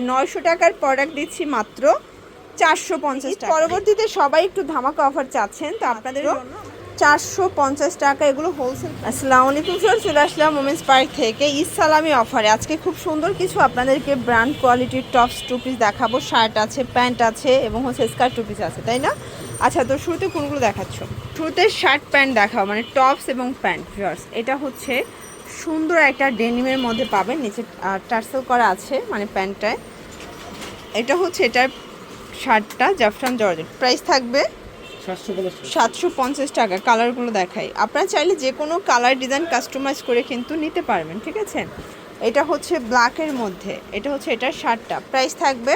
900 টাকার প্রোডাক্ট দিচ্ছি মাত্র 450 টাকা। পরবর্তীতে সবাই একটু ধামাকা অফার চাচ্ছেন, তো আপনাদের জন্য 450 টাকা এগুলো হোলসেল। আসসালামু আলাইকুম স্যার, চলে আসলাম ওমেন্স পার্ক থেকে ঈদ সালামি অফারে। আজকে খুব সুন্দর কিছু আপনাদেরকে ব্র্যান্ড কোয়ালিটির টপস টু পিস দেখাবো। শার্ট আছে, প্যান্ট আছে এবং স্কার্ট টু পিস আছে, তাই না? আচ্ছা, তো শুরুতে কোনগুলো দেখাচ্ছ? শুরুতে শার্ট প্যান্ট দেখাও, মানে টপস এবং প্যান্ট। ভিউয়ার্স, এটা হচ্ছে সুন্দর একটা ডেনিমের মধ্যে পাবেন, নিচে টার্সেল করা আছে মানে প্যান্টটায়। এটা হচ্ছে এটার শার্টটা জাফরান জর্জেট, প্রাইস থাকবে 750 টাকা। কালারগুলো দেখাই, আপনারা চাইলে যে কোনো কালার ডিজাইন কাস্টমাইজ করে কিন্তু নিতে পারবেন, ঠিক আছে? এটা হচ্ছে ব্ল্যাকের মধ্যে, এটা হচ্ছে এটার শার্টটা, প্রাইস থাকবে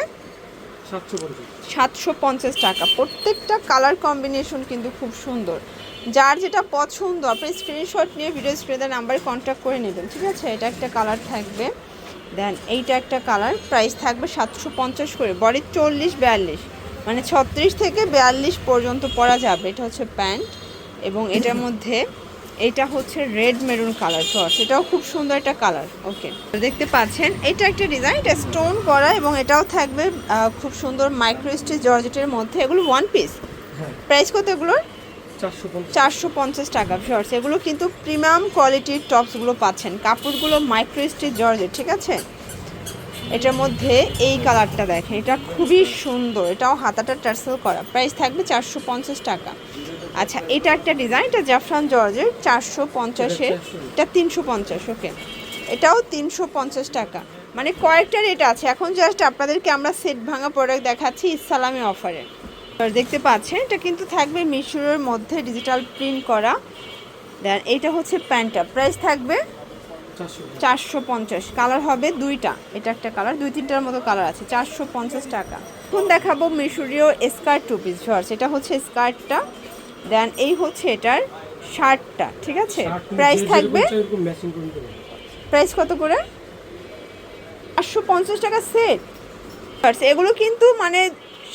750 টাকা। প্রত্যেকটা কালার কম্বিনেশন কিন্তু খুব সুন্দর। যার যেটা পছন্দ আপনি স্ক্রিনশট নিয়ে ভিডিও স্ক্রিনে নাম্বারে কন্ট্যাক্ট করে নেবেন, ঠিক আছে? এটা একটা কালার থাকবে, দেন এইটা একটা কালার, প্রাইস থাকবে 750 করে। বডি 40-42 মানে 36 থেকে 42 পর্যন্ত পরা যাবে। এটা হচ্ছে প্যান্ট এবং এটার মধ্যে এটা হচ্ছে রেড মেরুন কালার, টস এটাও খুব সুন্দর একটা কালার। ওকে, দেখতে পাচ্ছেন এটা একটা ডিজাইন, এটা স্টোন করা এবং এটাও থাকবে খুব সুন্দর মাইক্রো স্টিচ জর্জেটের মধ্যে। এগুলো ওয়ান পিস, প্রাইস কত এগুলোর? 450 টাকা। ভিউয়ার্স, এগুলো কিন্তু প্রিমিয়াম কোয়ালিটির টপসগুলো পাচ্ছেন, কাপড়গুলো মাইক্রো স্টিচ জর্জেট, ঠিক আছে? এটার মধ্যে এই কালারটা দেখেন, এটা খুবই সুন্দর, এটাও হাতাটা টার্সেল করা, প্রাইস থাকবে 450 টাকা। আচ্ছা, এটা একটা ডিজাইন, এটা জাফরান জর্জের, 450-এ, এটা 350। ওকে, এটাও 350 টাকা। মানে কয়েকটা রেট আছে, এখন জাস্ট আপনাদেরকে আমরা সেট ভাঙা প্রোডাক্ট দেখাচ্ছি ইসলামি অফারে। দেখতে পাচ্ছেন এটা কিন্তু থাকবে মিশরের মধ্যে ডিজিটাল প্রিন্ট করা। দেন এইটা হচ্ছে প্যান্টটা, প্রাইস থাকবে 450। কালার হবে দুইটা, এটা একটা কালার, 2-3টার মতো কালার আছে, 450 টাকা। এখন দেখাবো মিশরীয় স্কার্ট টু পিস। এটা হচ্ছে স্কার্টটা, দেন এই হচ্ছে এটার শার্টটা, ঠিক আছে? প্রাইস থাকবে, প্রাইস কত করে? 450 টাকা সেট। এগুলো কিন্তু মানে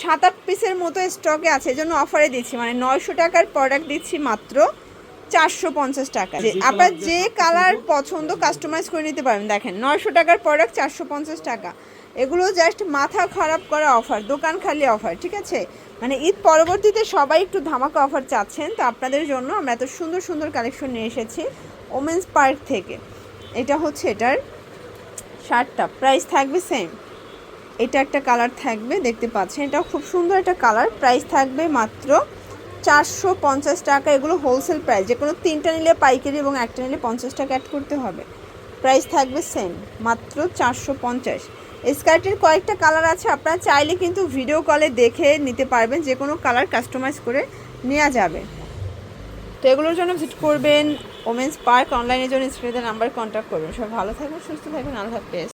7-8 পিসের মতো স্টকে আছে, এজন্য অফারে দিচ্ছি, মানে 900 টাকার প্রোডাক্ট দিচ্ছি মাত্র 450 টাকা। আপনার যে কালার পছন্দ কাস্টমাইজ করে নিতে পারবেন। দেখেন, 900 টাকার প্রোডাক্ট 450 টাকা। এগুলো জাস্ট মাথা খারাপ করা অফার, দোকান খালি অফার, ঠিক আছে? মানে ঈদ পরবর্তীতে সবাই একটু ধামাকা অফার চাচ্ছেন, তো আপনাদের জন্য আমরা এত সুন্দর সুন্দর কালেকশন নিয়ে এসেছি ওমেন্স পার্ক থেকে। এটা হচ্ছে এটার শার্টটা, প্রাইস থাকবে সেম। এটা একটা কালার থাকবে, দেখতে পাচ্ছেন, এটাও খুব সুন্দর একটা কালার, প্রাইস থাকবে মাত্র 450 টাকা। এগুলো হোলসেল প্রাইস, যে কোনো 3টা নিলে পাইকারি এবং একটা নিলে 50 টাকা অ্যাড করতে হবে। প্রাইস থাকবে সেম, মাত্র 450। স্কার্টের কয়েকটা কালার আছে, আপনারা চাইলে কিন্তু ভিডিও কলে দেখে নিতে পারবেন, যে কোনো কালার কাস্টমাইজ করে নেওয়া যাবে। তো এগুলোর জন্য ভিজিট করবেন ওমেন্স পার্ক, অনলাইনের জন্য স্ক্রিনে নাম্বার কন্ট্যাক্ট করবেন। সব ভালো থাকবেন, সুস্থ থাকবেন, আল্লাহ হাফেজ।